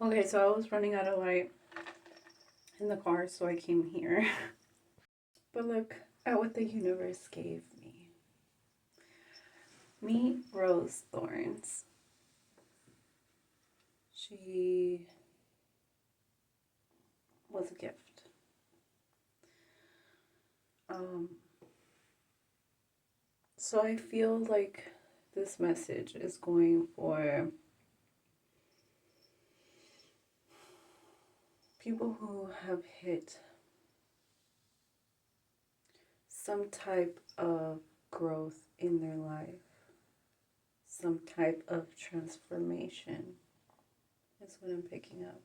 Okay, so I was running out of light in the car, so I came here. But look at what the universe gave me. Meet Rose Thorns. She was a gift. Um, so I feel like this message is going for people who have hit some type of growth in their life, some type of transformation is what I'm picking up.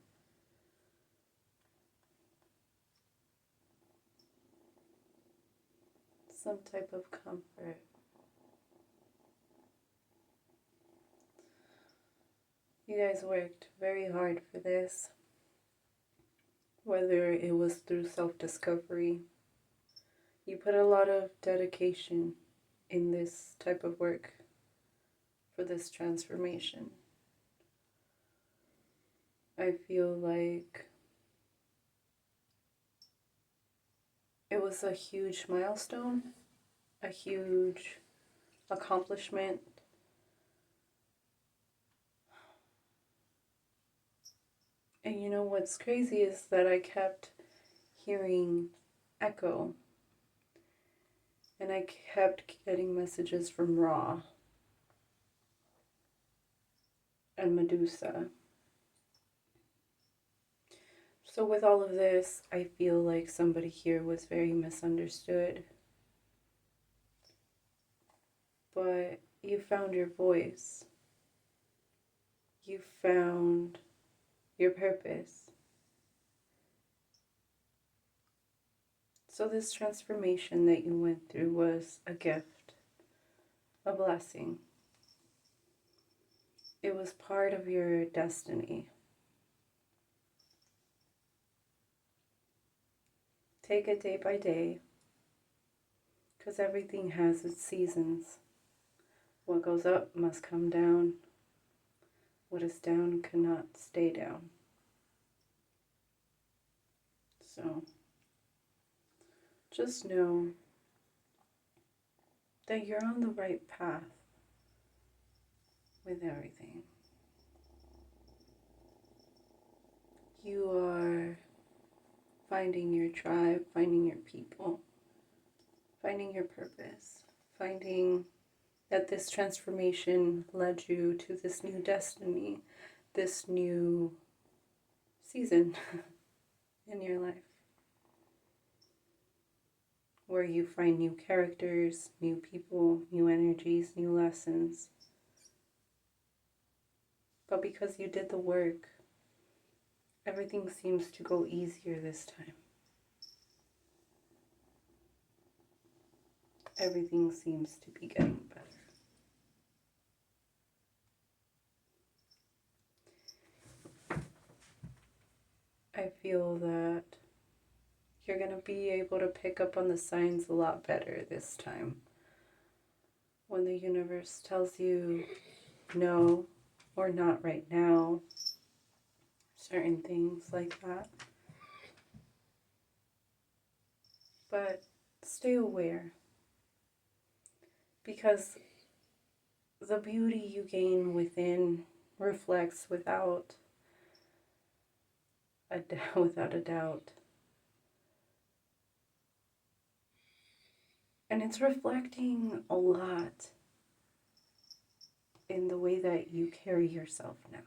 Some type of comfort. You guys worked very hard for this, whether it was through self-discovery. You put a lot of dedication in this type of work for this transformation. I feel like it was a huge milestone, a huge accomplishment. And you know what's crazy is that I kept hearing echo, and I kept getting messages from Ra and Medusa. So with all of this, I feel like somebody here was very misunderstood. But you found your voice. You found your purpose. So this transformation that you went through was a gift, a blessing. It was part of your destiny. Take it day by day, because everything has its seasons. What goes up must come down. What is down cannot stay down. So just know that you're on the right path with everything. You are finding your tribe, finding your people, finding your purpose, finding that this transformation led you to this new destiny, this new season in your life, where you find new characters, new people, new energies, new lessons. But because you did the work, everything seems to go easier this time. Everything seems to be getting better. I feel that you're going to be able to pick up on the signs a lot better this time. When the universe tells you no or not right now, certain things like that. But stay aware, because the beauty you gain within reflects without a doubt. And it's reflecting a lot in the way that you carry yourself now,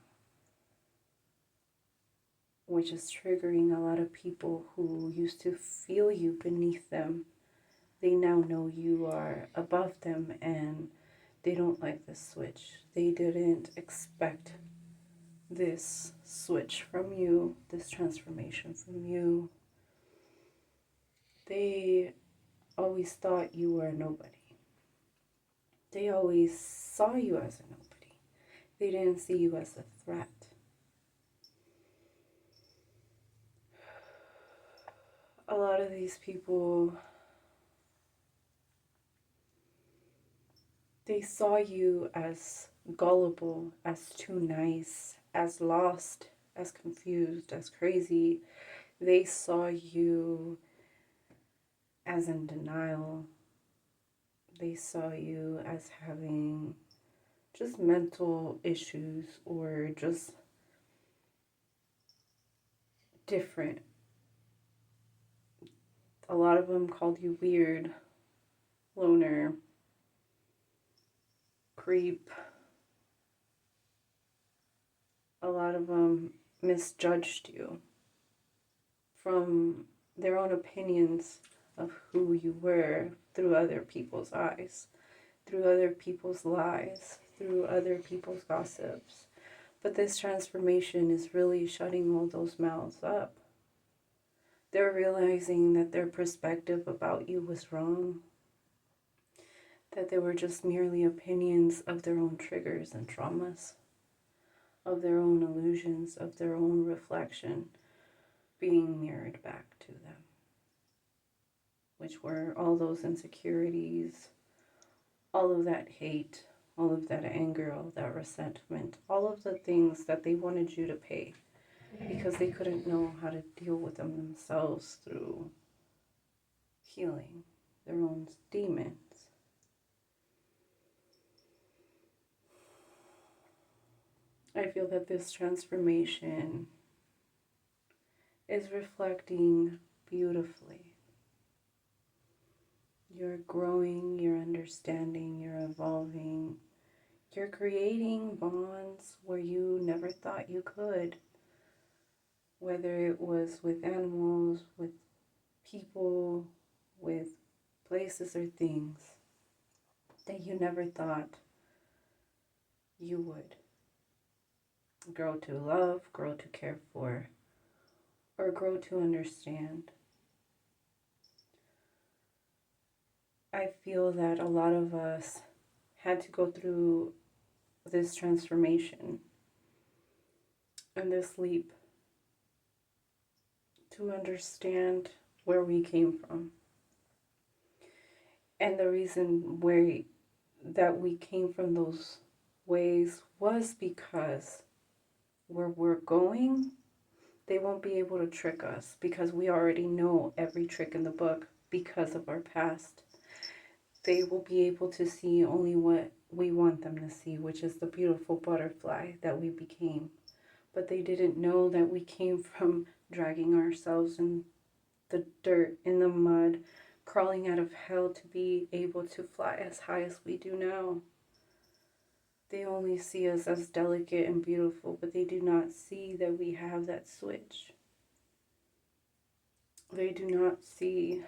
which is triggering a lot of people who used to feel you beneath them. They now know you are above them, and they don't like this switch. They didn't expect this switch from you, this transformation from you. They always thought you were a nobody. They always saw you as a nobody. They didn't see you as a threat. A lot of these people, they saw you as gullible, as too nice, as lost, as confused, as crazy. They saw you as in denial. They saw you as having just mental issues or just different. A lot of them called you weird, loner, creep. A lot of them misjudged you from their own opinions of who you were through other people's eyes, through other people's lies, through other people's gossips. But this transformation is really shutting all those mouths up. They're realizing that their perspective about you was wrong, that they were just merely opinions of their own triggers and traumas, of their own illusions, of their own reflection being mirrored back to them, which were all those insecurities, all of that hate, all of that anger, all of that resentment, all of the things that they wanted you to pay because they couldn't know how to deal with them themselves through healing their own demons. I feel that this transformation is reflecting beautifully. You're growing, you're understanding, you're evolving. You're creating bonds where you never thought you could. Whether it was with animals, with people, with places or things that you never thought you would. Grow to love, grow to care for, or grow to understand. I feel that a lot of us had to go through this transformation and this leap to understand where we came from. And the reason that we came from those ways was because where we're going, they won't be able to trick us because we already know every trick in the book because of our past. They will be able to see only what we want them to see, which is the beautiful butterfly that we became. But they didn't know that we came from dragging ourselves in the dirt, in the mud, crawling out of hell to be able to fly as high as we do now. They only see us as delicate and beautiful, but they do not see that we have that switch. They do not see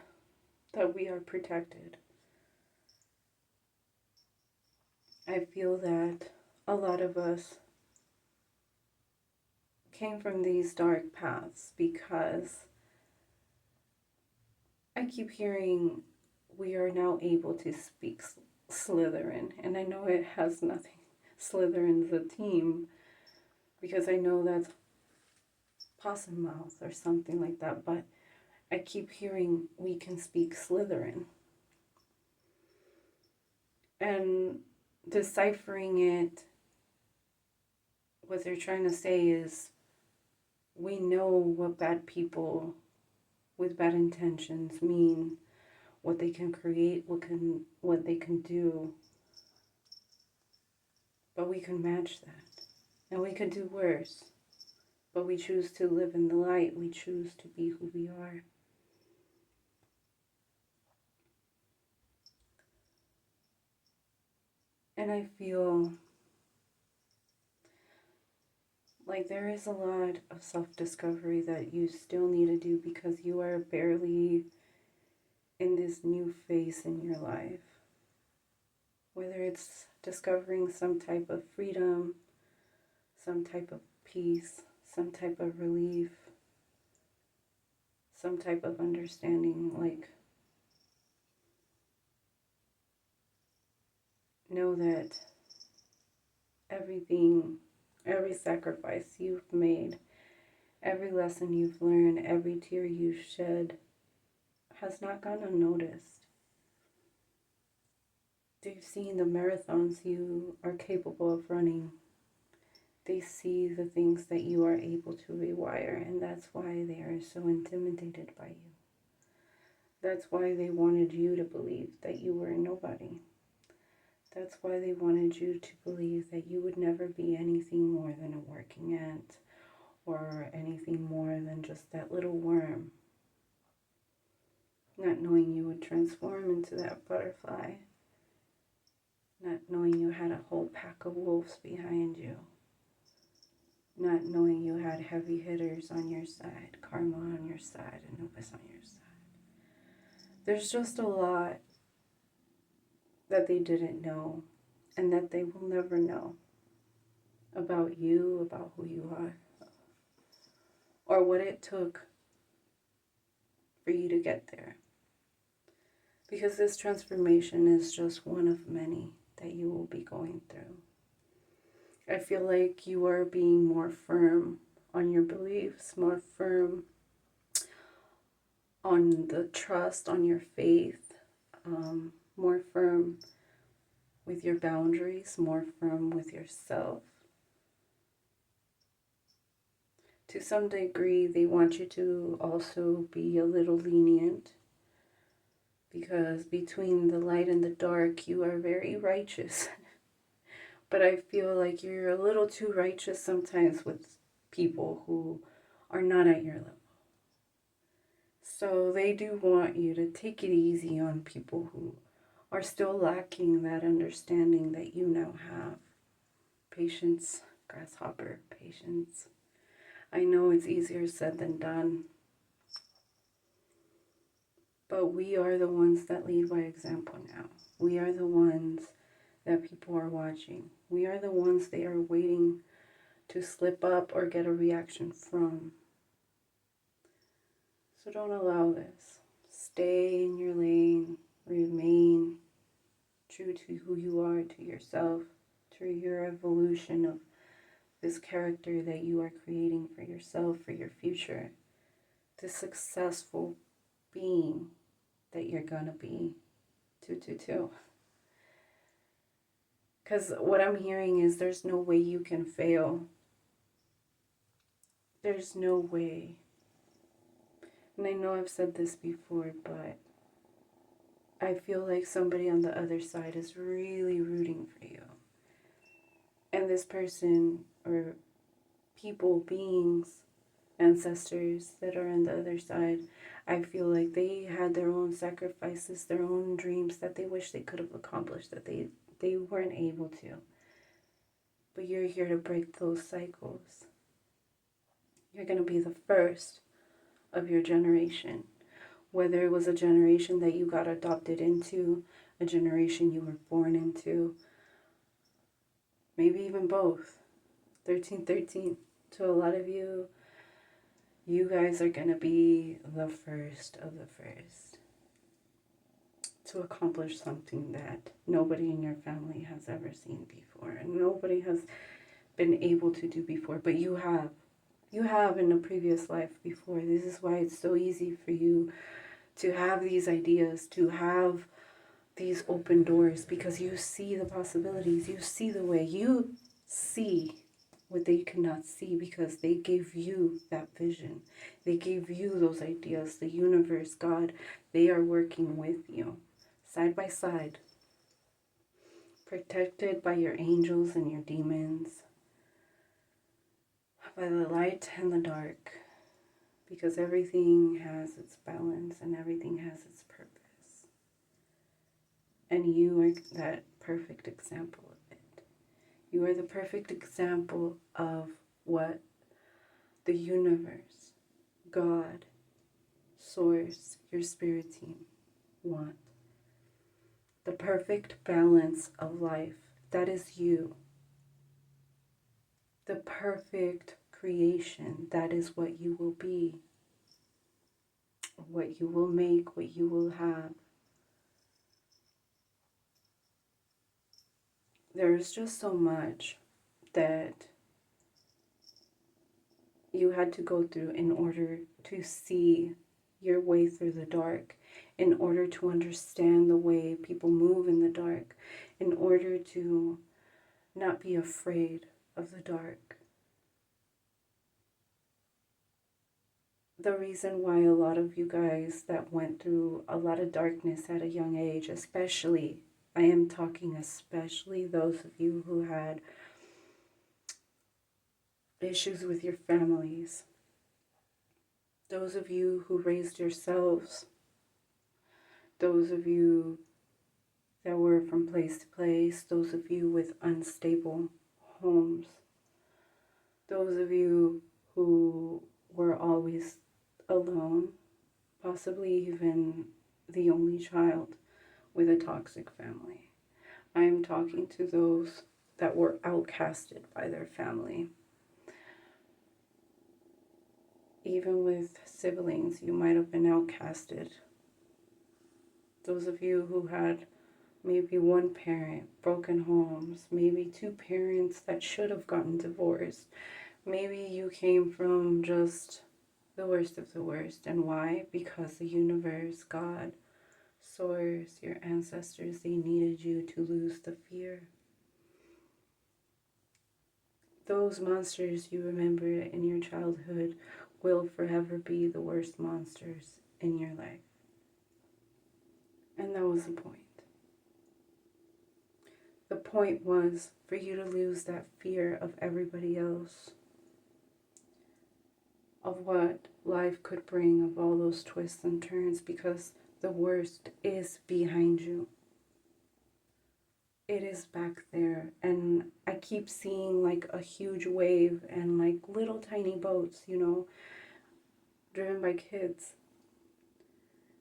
that we are protected. I feel that a lot of us came from these dark paths because I keep hearing we are now able to speak Slytherin, and I know it has nothing. Slytherin's a team because I know that's Possum Mouth or something like that, but I keep hearing we can speak Slytherin. And deciphering it, what they're trying to say is we know what bad people with bad intentions mean, what they can create, what they can do. But we can match that. And we can do worse. But we choose to live in the light. We choose to be who we are. And I feel like there is a lot of self-discovery that you still need to do because you are barely in this new phase in your life. Whether it's discovering some type of freedom, some type of peace, some type of relief, some type of understanding, like, know that everything, every sacrifice you've made, every lesson you've learned, every tear you've shed has not gone unnoticed. They've seen the marathons you are capable of running, They see the things that you are able to rewire, and that's why they are so intimidated by you. That's why they wanted you to believe that you were nobody. That's why they wanted you to believe that you would never be anything more than a working ant or anything more than just that little worm. Not knowing you would transform into that butterfly. Not knowing you had a whole pack of wolves behind you. Not knowing you had heavy hitters on your side, karma on your side, Anubis on your side. There's just a lot that they didn't know and that they will never know about you, about who you are, or what it took for you to get there. Because this transformation is just one of many that you will be going through. I feel like you are being more firm on your beliefs, more firm on the trust, on your faith, more firm with your boundaries, more firm with yourself. To some degree, they want you to also be a little lenient, because between the light and the dark, you are very righteous. But I feel like you're a little too righteous sometimes with people who are not at your level. So they do want you to take it easy on people who are still lacking that understanding that you now have. Patience, grasshopper, patience. I know it's easier said than done. But we are the ones that lead by example now. We are the ones that people are watching. We are the ones they are waiting to slip up or get a reaction from. So don't allow this. Stay in your lane. Remain true to who you are, to yourself, to your evolution of this character that you are creating for yourself, for your future. This successful being that you're gonna be. 222. Because what I'm hearing is there's no way you can fail. There's no way. And I know I've said this before, but I feel like somebody on the other side is really rooting for you. And this person or people, beings, ancestors that are on the other side, I feel like they had their own sacrifices, their own dreams that they wish they could have accomplished, that they weren't able to. But you're here to break those cycles. You're going to be the first of your generation. Whether it was a generation that you got adopted into, a generation you were born into, maybe even both. 1313. To a lot of you, you guys are going to be the first of the first to accomplish something that nobody in your family has ever seen before, and nobody has been able to do before, but you have. You have in a previous life before. This is why it's so easy for you to have these ideas, to have these open doors, because you see the possibilities, you see the way, you see what they cannot see, because they gave you that vision. They gave you those ideas. The universe, God, they are working with you, side by side, protected by your angels and your demons, by the light and the dark, because everything has its balance and everything has its purpose. And you are that perfect example of it. You are the perfect example of what the universe, God, Source, your spirit team want. The perfect balance of life. That is you. The perfect creation. That is what you will be. What you will make, what you will have. There's just so much that you had to go through in order to see your way through the dark, in order to understand the way people move in the dark, in order to not be afraid of the dark. the reason why a lot of you guys that went through a lot of darkness at a young age, especially, I am talking especially those of you who had issues with your families, those of you who raised yourselves, those of you that were from place to place, those of you with unstable homes, those of you who were always alone, possibly even the only child with a toxic family. I am talking to those that were outcasted by their family. Even with siblings, you might have been outcasted. Those of you who had maybe one parent, broken homes, maybe two parents that should have gotten divorced. Maybe you came from just the worst of the worst. And why? Because the universe, God, Source, your ancestors, they needed you to lose the fear. Those monsters you remember in your childhood will forever be the worst monsters in your life. And that was the point. The point was for you to lose that fear of everybody else, of what life could bring, of all those twists and turns, because the worst is behind you. It is back there, and I keep seeing like a huge wave and like little tiny boats, driven by kids.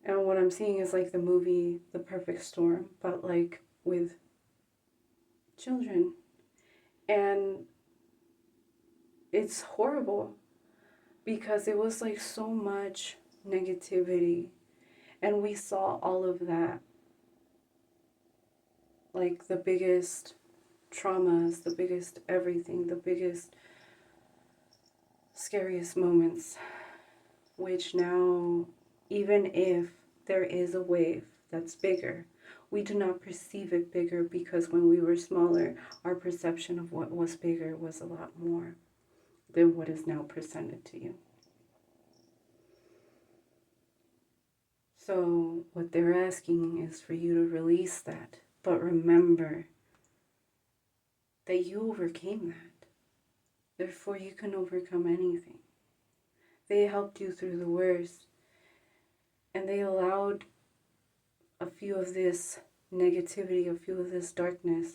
And what I'm seeing is like the movie The Perfect Storm, but like with children. And it's horrible because it was like so much negativity, and we saw all of that, like the biggest traumas, the biggest everything, the biggest scariest moments, which now, even if there is a wave that's bigger, we do not perceive it bigger, because when we were smaller, our perception of what was bigger was a lot more than what is now presented to you. So what they're asking is for you to release that, but remember that you overcame that. Therefore, you can overcome anything. They helped you through the worst, and they allowed a few of this negativity, a few of this darkness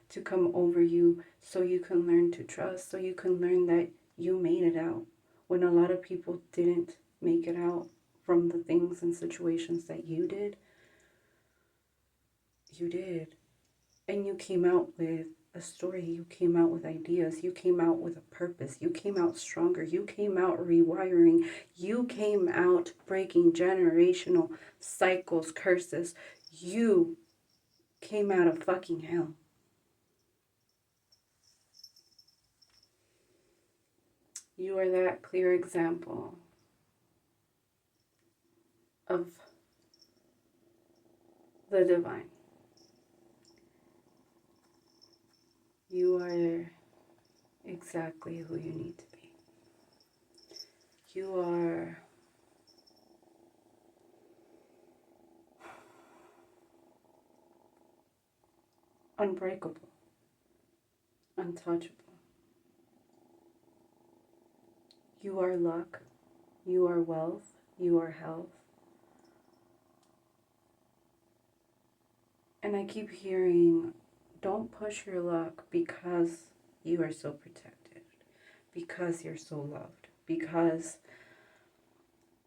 to come over you, so you can learn to trust, so you can learn that you made it out when a lot of people didn't make it out from the things and situations that you did. You did. And you came out with a story. You came out with ideas. You came out with a purpose. You came out stronger. You came out rewiring. You came out breaking generational cycles, curses. You came out of fucking hell. You are that clear example of the divine. You are exactly who you need to be. You are unbreakable, untouchable. You are luck. You are wealth. You are health. And I keep hearing, don't push your luck because you are so protected, because you're so loved, because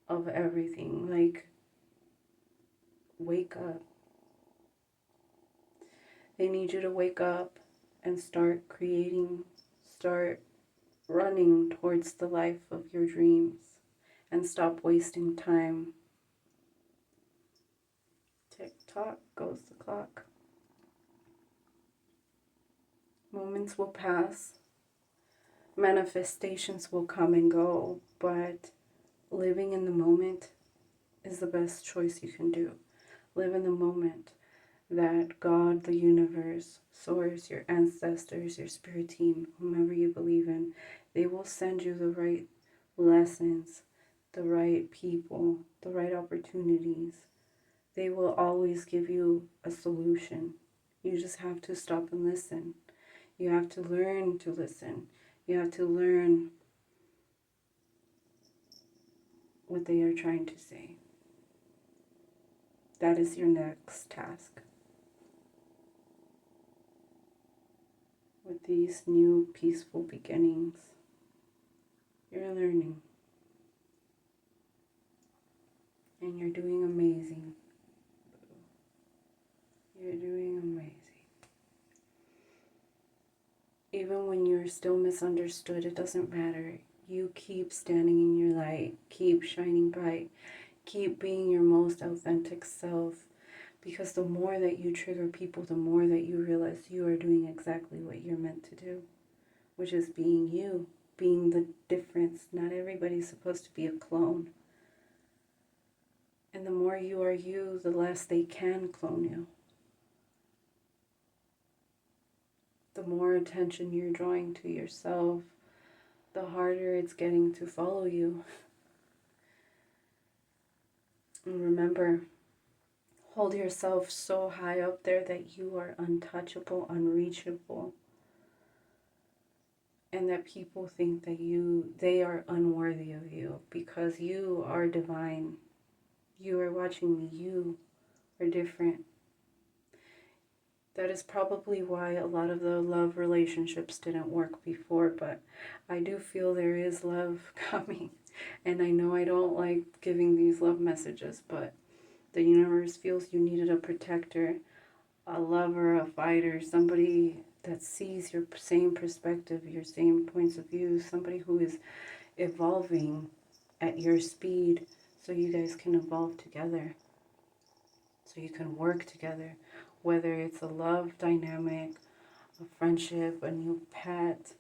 of everything. Like, wake up. They need you to wake up and start creating, start running towards the life of your dreams, and stop wasting time. Tick-tock goes the clock. Moments will pass. Manifestations will come and go, but living in the moment is the best choice you can do. Live in the moment that God, the universe, Source, your ancestors, your spirit team, whomever you believe in, they will send you the right lessons the right people, the right opportunities. They will always give you a solution. You just have to stop and listen. You have to learn to listen. You have to learn what they are trying to say. That is your next task. With these new peaceful beginnings, you're learning. And you're doing amazing. You're doing amazing. Even when you're still misunderstood, it doesn't matter. You keep standing in your light. Keep shining bright. Keep being your most authentic self. Because the more that you trigger people, the more that you realize you are doing exactly what you're meant to do. Which is being you. Being the difference. Not everybody's supposed to be a clone. And the more you are you, the less they can clone you. The more attention you're drawing to yourself, the harder it's getting to follow you. And remember, hold yourself so high up there that you are untouchable, unreachable. And that people think that they are unworthy of you because you are divine. You are watching me. You are different. That is probably why a lot of the love relationships didn't work before, but I do feel there is love coming. And I know I don't like giving these love messages, but the universe feels you needed a protector, a lover, a fighter, somebody that sees your same perspective, your same points of view, somebody who is evolving at your speed so you guys can evolve together, so you can work together. Whether it's a love dynamic, a friendship, a new pet,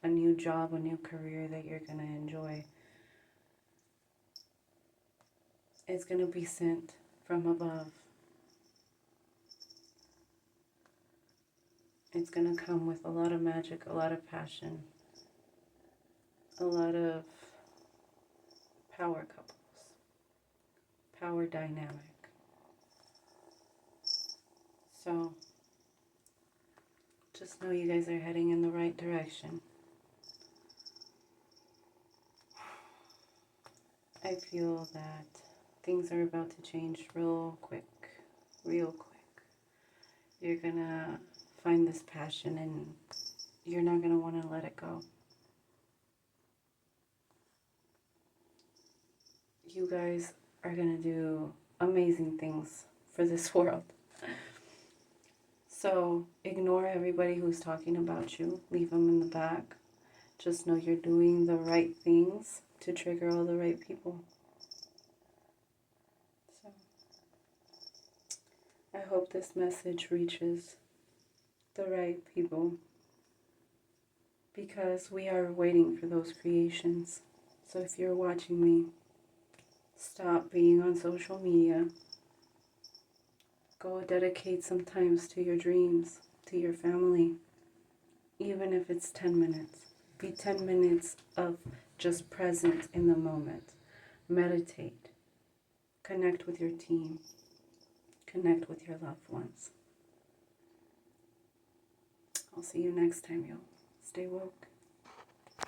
a new job, a new career that you're going to enjoy. It's going to be sent from above. It's going to come with a lot of magic, a lot of passion, a lot of power couples, power dynamic. So just know you guys are heading in the right direction. I feel that things are about to change real quick. You're gonna find this passion and you're not gonna want to let it go. You guys are gonna do amazing things for this world. So ignore everybody who's talking about you. Leave them in the back. Just know you're doing the right things to trigger all the right people. So I hope this message reaches the right people because we are waiting for those creations. So if you're watching me, stop being on social media. Go dedicate some time to your dreams, to your family, even if it's 10 minutes. Be 10 minutes of just present in the moment. Meditate. Connect with your team. Connect with your loved ones. I'll see you next time, y'all. Stay woke.